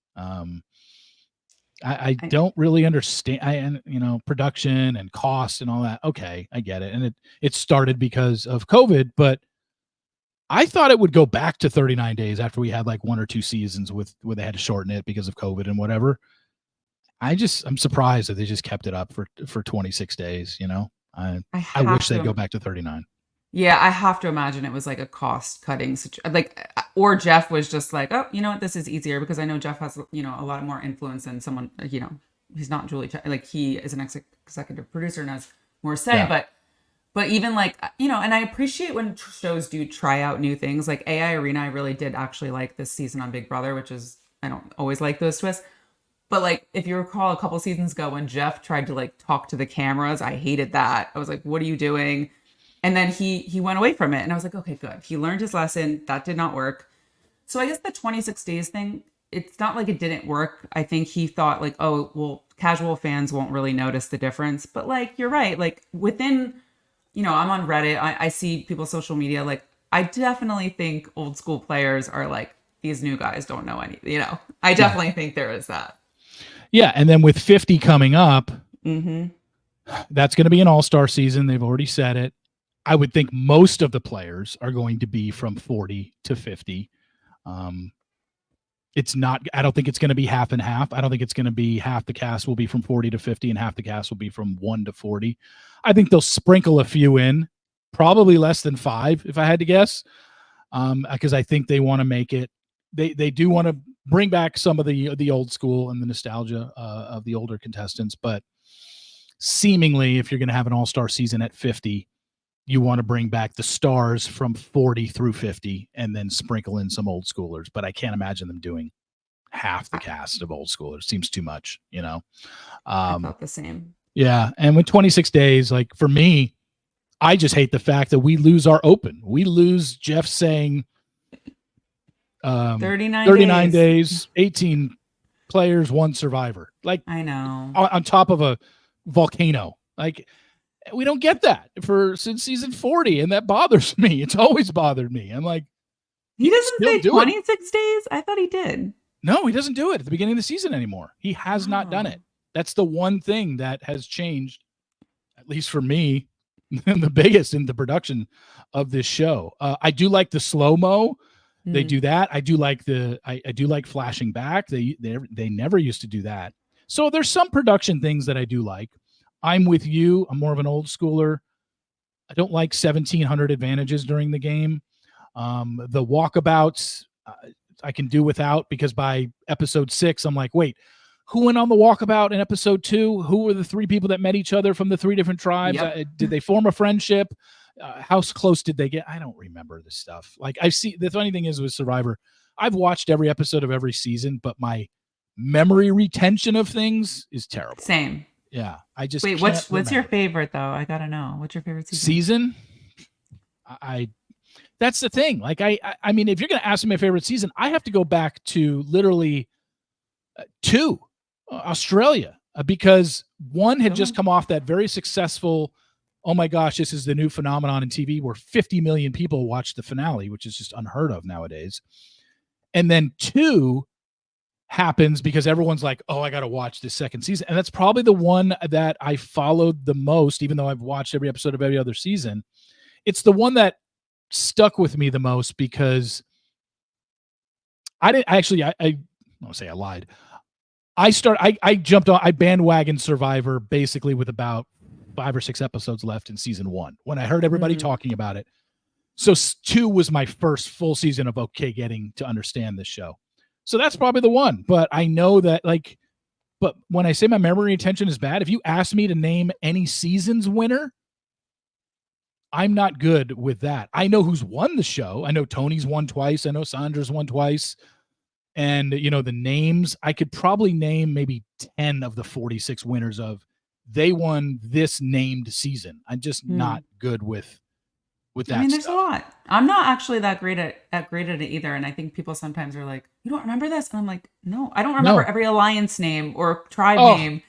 I don't really understand, production and cost and all that. Okay, I get it. And it started because of COVID, but I thought it would go back to 39 days after we had like 1 or 2 seasons where they had to shorten it because of COVID and whatever. I'm surprised that they just kept it up for 26 days. I wish they'd go back to 39. Yeah, I have to imagine it was like a cost cutting or Jeff was just like, oh, you know what, this is easier, because I know Jeff has, a lot more influence than someone, he's not Julie, like he is an executive producer and has more say, yeah. But even like, and I appreciate when shows do try out new things. Like AI Arena, I really did actually like this season on Big Brother, which is, I don't always like those twists. But like, if you recall a couple seasons ago when Jeff tried to like talk to the cameras, I hated that. I was like, what are you doing? And then he went away from it. And I was like, okay, good. He learned his lesson. That did not work. So I guess the 26 days thing, it's not like it didn't work. I think he thought like, oh, well, casual fans won't really notice the difference. But like, you're right. Like within, I'm on Reddit. I see people's social media. Like, I definitely think old school players are like, these new guys don't know anything. I definitely think there is that. Yeah. And then with 50 coming up, that's going to be an all-star season. They've already said it. I would think most of the players are going to be from 40 to 50. It's not, I don't think it's going to be half and half. I don't think it's going to be half the cast will be from 40 to 50 and half the cast will be from 1 to 40. I think they'll sprinkle a few in, probably less than 5, if I had to guess. Because I think they want to make it, they do want to bring back some of the old school and the nostalgia of the older contestants. But seemingly, if you're going to have an all-star season at 50, you want to bring back the stars from 40 through 50 and then sprinkle in some old schoolers. But I can't imagine them doing half the cast of old schoolers. Seems too much, I thought the same. Yeah. And with 26 days, like for me, I just hate the fact that we lose our open. We lose Jeff saying 39 days, 18 players, 1 survivor. Like, I know. On top of a volcano. Like, we don't get that since season 40, and that bothers me. It's always bothered me. I'm like, he doesn't say 26 days. I thought he did. No, he doesn't do it at the beginning of the season anymore. He has not done it. That's the one thing that has changed, at least for me, the biggest in the production of this show. I do like the slow-mo. They do that. I do like I do like flashing back. They never used to do that. So there's some production things that I do like. I'm with you. I'm more of an old schooler. I don't like 1,700 advantages during the game. The walkabouts I can do without, because by episode 6, I'm like, wait, who went on the walkabout in episode 2? Who were the 3 people that met each other from the 3 different tribes? Yep. Did they form a friendship? How close did they get? I don't remember this stuff. Like, the funny thing is with Survivor, I've watched every episode of every season, but my memory retention of things is terrible. Same. Yeah, I just wait. What's your favorite though? I gotta know. What's your favorite season? That's the thing. Like I mean, if you're gonna ask me my favorite season, I have to go back to literally 2, Australia, because 1 had just come off that very successful. Oh my gosh, this is the new phenomenon in TV where 50 million people watch the finale, which is just unheard of nowadays. And then 2 happens because everyone's like, oh, I got to watch this second season. And that's probably the one that I followed the most, even though I've watched every episode of every other season. It's the one that stuck with me the most because I won't say I lied. I jumped on, I bandwagoned Survivor basically with about 5 or 6 episodes left in season 1 when I heard everybody talking about it. So 2 was my first full season of getting to understand this show. So that's probably the one. But I know that but when I say my memory retention is bad, if you ask me to name any season's winner, I'm not good with that. I know who's won the show. I know Tony's won twice. I know Sandra's won twice. And, the names, I could probably name maybe 10 of the 46 winners of they won this named season. I'm just not good with that. I mean, there's stuff. a lot. I'm not actually that great at it either. And I think people sometimes are like, you don't remember this? And I'm like, no, I don't remember every alliance name or tribe name.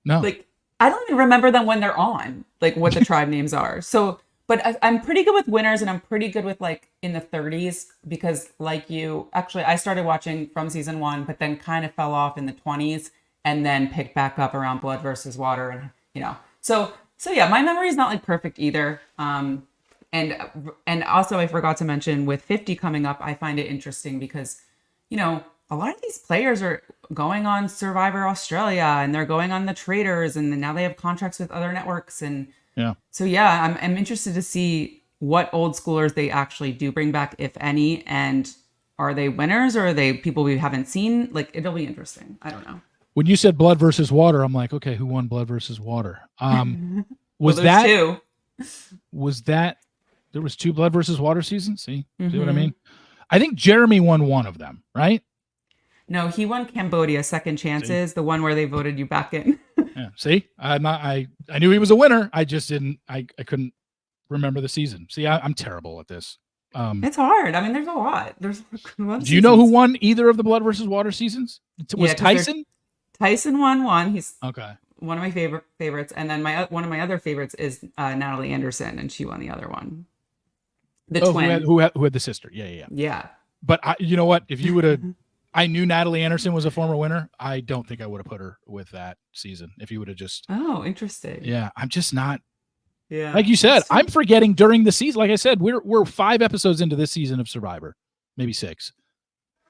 No. Like, I don't even remember them when they're on, like what the tribe names are. So, but I'm pretty good with winners, and I'm pretty good with like in the 30s because like you, actually, I started watching from season 1, but then kind of fell off in the 20s and then picked back up around Blood versus Water. And, so yeah, my memory is not like perfect either. And also I forgot to mention with 50 coming up, I find it interesting because, a lot of these players are going on Survivor Australia and they're going on the Traders, and now they have contracts with other networks. And so, yeah, I'm interested to see what old schoolers they actually do bring back, if any, and are they winners or are they people we haven't seen? Like, it'll be interesting. I don't know. When you said Blood versus Water, I'm like, okay, who won Blood versus Water? Was two? Was that there was 2 Blood versus Water seasons? See what I mean? I think Jeremy won one of them, right? No, he won Cambodia, Second Chances, the one where they voted you back in. Yeah. See, I knew he was a winner. I just didn't. I couldn't remember the season. See, I'm terrible at this. It's hard. I mean, there's a lot. There's. Do you know who won either of the Blood versus Water seasons? Was Tyson? Tyson won one. He's okay. One of my favorites, and then one of my other favorites is Natalie Anderson, and she won the other one. The twin who had the sister. Yeah. But you know what? If you would have. I knew Natalie Anderson was a former winner. I don't think I would have put her with that season if you would have just. Oh, interesting. Yeah, I'm just not. Yeah, like you said, I'm forgetting during the season. Like I said, we're 5 episodes into this season of Survivor, maybe 6.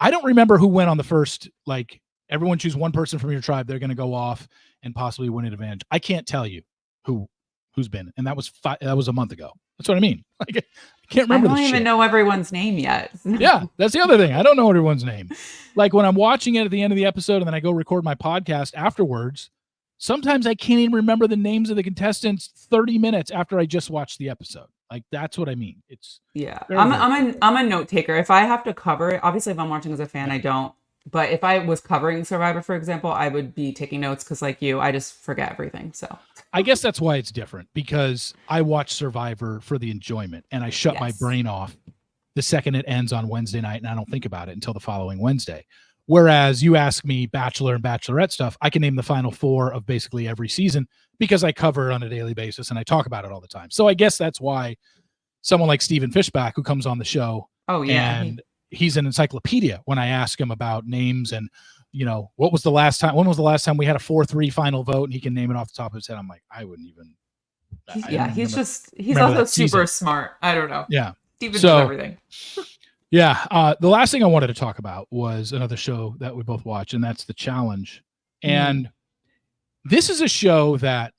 I don't remember who went on the first. Like everyone choose one person from your tribe. They're going to go off and possibly win an advantage. I can't tell you who's been, and that was a month ago. That's what I mean. Like I can't remember. I don't even know everyone's name yet. Yeah, that's the other thing. I don't know everyone's name. Like when I'm watching it at the end of the episode and then I go record my podcast afterwards, sometimes I can't even remember the names of the contestants 30 minutes after I just watched the episode. Like that's what I mean. It's I'm a note taker. If I have to cover it, obviously if I'm watching as a fan, I don't. But if I was covering Survivor, for example, I would be taking notes because like you, I just forget everything. So I guess that's why it's different, because I watch Survivor for the enjoyment and I shut my brain off the second it ends on Wednesday night, and I don't think about it until the following Wednesday. Whereas you ask me Bachelor and Bachelorette stuff, I can name the final 4 of basically every season because I cover it on a daily basis and I talk about it all the time. So I guess that's why someone like Stephen Fishback, who comes on the show, and he's an encyclopedia when I ask him about names and, when was the last time we had a 4-3 final vote, and he can name it off the top of his head. I'm like, I wouldn't even. He's also super smart. I don't know. Yeah. Stephen knows everything. Yeah. The last thing I wanted to talk about was another show that we both watch, and that's The Challenge. And this is a show that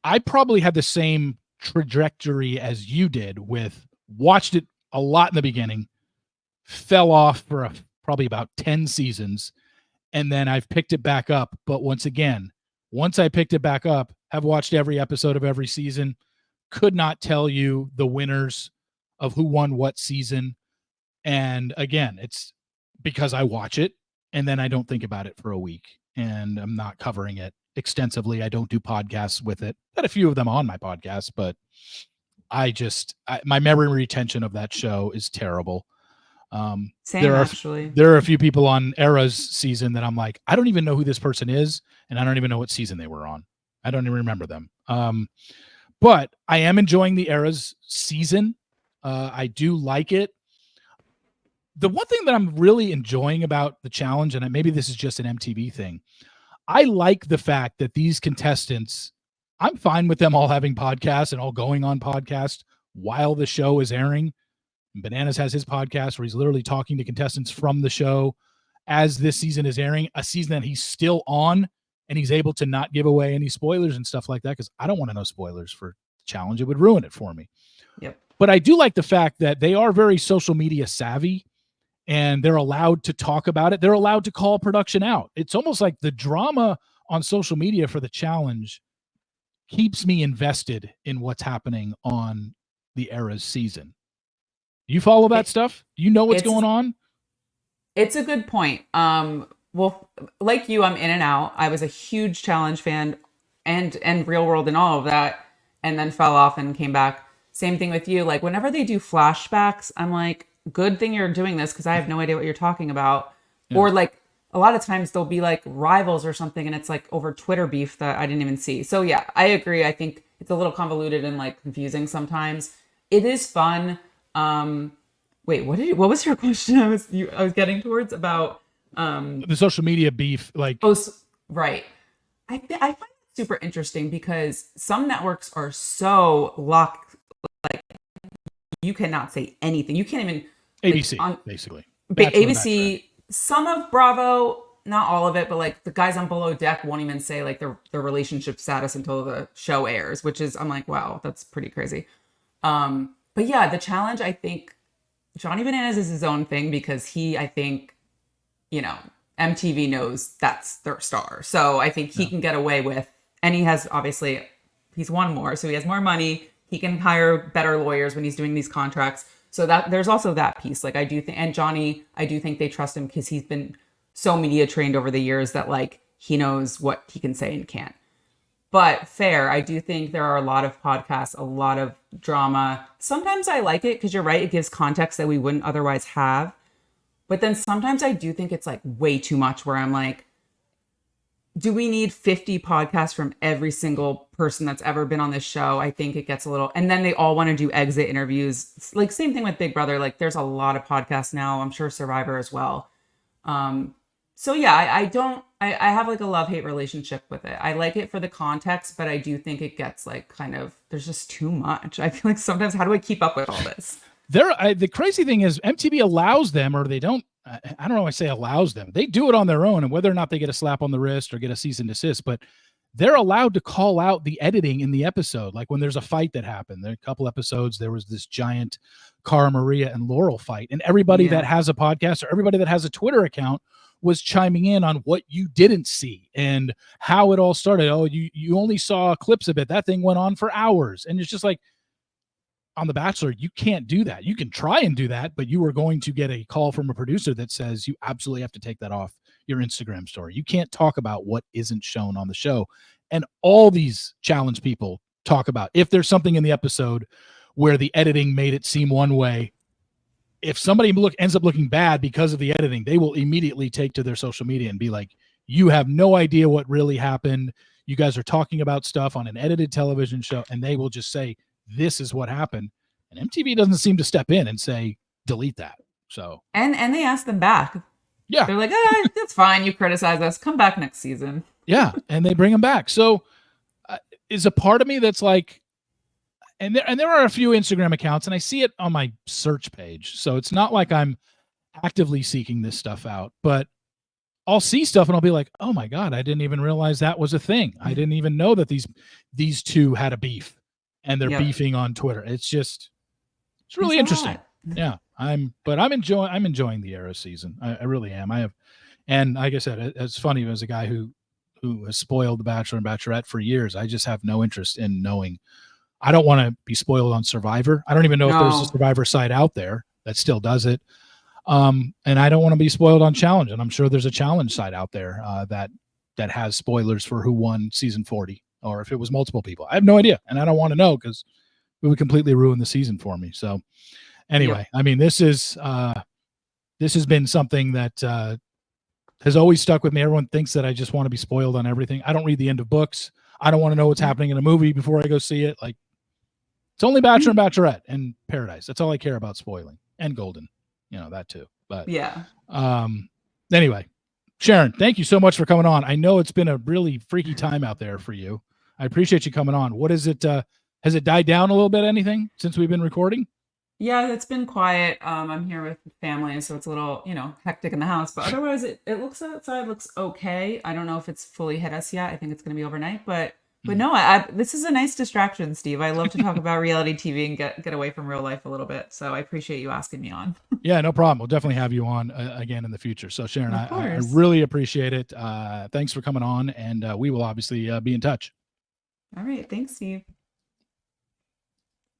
I probably had the same trajectory as you did with watched it a lot in the beginning, fell off for probably about 10 seasons, and then I've picked it back up. But once I picked it back up, have watched every episode of every season, could not tell you the winners of who won what season. And again, it's because I watch it and then I don't think about it for a week, and I'm not covering it extensively. I don't do podcasts with it. Got a few of them on my podcast, but my memory retention of that show is terrible. Same, actually. There are a few people on Era's season that I'm like, I don't even know who this person is, and I don't even know what season they were on. I don't even remember them. But I am enjoying the Era's season. I do like it. The one thing that I'm really enjoying about The Challenge, and maybe this is just an MTV thing, I like the fact that these contestants, I'm fine with them all having podcasts and all going on podcasts while the show is airing. Bananas has his podcast where he's literally talking to contestants from the show as this season is airing, a season that he's still on, and he's able to not give away any spoilers and stuff like that, because I don't want to know spoilers for The Challenge. It would ruin it for me. Yep. But I do like the fact that they are very social media savvy, and they're allowed to talk about it. They're allowed to call production out. It's almost like the drama on social media for The Challenge keeps me invested in what's happening on the Era's season. You follow that stuff? You know what's going on? It's a good point. Well, like you, I'm in and out. I was a huge Challenge fan and Real World and all of that, and then fell off and came back. Same thing with you. Like whenever they do flashbacks, I'm like, good thing you're doing this because I have no idea what you're talking about. Yeah. Or like a lot of times they'll be like rivals or something, and it's like over Twitter beef that I didn't even see. So yeah, I agree. I think it's a little convoluted and like confusing sometimes. It is fun. Wait, what was your question? I was getting towards about the social media beef, like right. I find it super interesting because some networks are so locked, like you cannot say anything. You can't even ABC basically. ABC, some of Bravo, not all of it, but like the guys on Below Deck won't even say like their relationship status until the show airs, which is I'm like, wow, that's pretty crazy. But yeah, the Challenge, I think Johnny Bananas is his own thing because I think, MTV knows that's their star. So I think he can get away with, and he has obviously, he's won more, so he has more money. He can hire better lawyers when he's doing these contracts. So that there's also that piece. Like I do think, and Johnny, I do think they trust him because he's been so media trained over the years that like he knows what he can say and can't. But fair, I do think there are a lot of podcasts, a lot of drama. Sometimes I like it because you're right, it gives context that we wouldn't otherwise have. But then sometimes I do think it's like way too much where I'm like, do we need 50 podcasts from every single person that's ever been on this show? I think it gets a little, and then they all want to do exit interviews. It's like same thing with Big Brother. Like there's a lot of podcasts now. I'm sure Survivor as well. So yeah, I have like a love-hate relationship with it. I like it for the context, but I do think it gets like kind of, there's just too much. I feel like sometimes, how do I keep up with all this? The crazy thing is MTV allows them, or they don't, I don't know, I say allows them. They do it on their own, and whether or not they get a slap on the wrist or get a cease and desist, but they're allowed to call out the editing in the episode. Like when there's a fight that happened, there are a couple episodes, there was this giant Cara Maria and Laurel fight, and everybody that has a podcast or everybody that has a Twitter account was chiming in on what you didn't see and how it all started. Oh, you only saw clips of it. That thing went on for hours. And it's just like, on The Bachelor, you can't do that. You can try and do that, but you are going to get a call from a producer that says you absolutely have to take that off your Instagram story. You can't talk about what isn't shown on the show. And all these challenge people talk about, if there's something in the episode where the editing made it seem one way, if somebody ends up looking bad because of the editing, they will immediately take to their social media and be like, you have no idea what really happened. You guys are talking about stuff on an edited television show, and they will just say, this is what happened. And MTV doesn't seem to step in and say, delete that. So and they ask them back. Yeah. They're like, that's fine. You criticize us. Come back next season. Yeah. And they bring them back. So is a part of me that's like, and there are a few Instagram accounts, and I see it on my search page. So it's not like I'm actively seeking this stuff out, but I'll see stuff and I'll be like, oh my God, I didn't even realize that was a thing. I didn't even know that these two had a beef. And they're beefing on Twitter. It's really interesting. Yeah. I'm enjoying the Era season. I really am. And like I said, it's funny, as a guy who has spoiled The Bachelor and Bachelorette for years, I just have no interest in knowing. I don't want to be spoiled on Survivor. I don't even know if there's a Survivor site out there that still does it. And I don't want to be spoiled on Challenge. And I'm sure there's a Challenge site out there that has spoilers for who won season 40. Or if it was multiple people. I have no idea. And I don't want to know because it would completely ruin the season for me. So anyway, I mean, this has been something that has always stuck with me. Everyone thinks that I just want to be spoiled on everything. I don't read the end of books. I don't want to know what's happening in a movie before I go see it. Like, it's only Bachelor and Bachelorette and Paradise. That's all I care about spoiling. And Golden. That too. But anyway, Sharon, thank you so much for coming on. I know it's been a really freaky time out there for you. I appreciate you coming on. What is it? Has it died down a little bit, anything, since we've been recording? Yeah, it's been quiet. I'm here with family, so it's a little, hectic in the house. But otherwise, it looks outside, looks okay. I don't know if it's fully hit us yet. I think it's going to be overnight. But no, this is a nice distraction, Steve. I love to talk about reality TV and get away from real life a little bit. So I appreciate you asking me on. Yeah, no problem. We'll definitely have you on again in the future. So Sharon, I really appreciate it. Thanks for coming on, and we will obviously be in touch. All right. Thanks, Steve.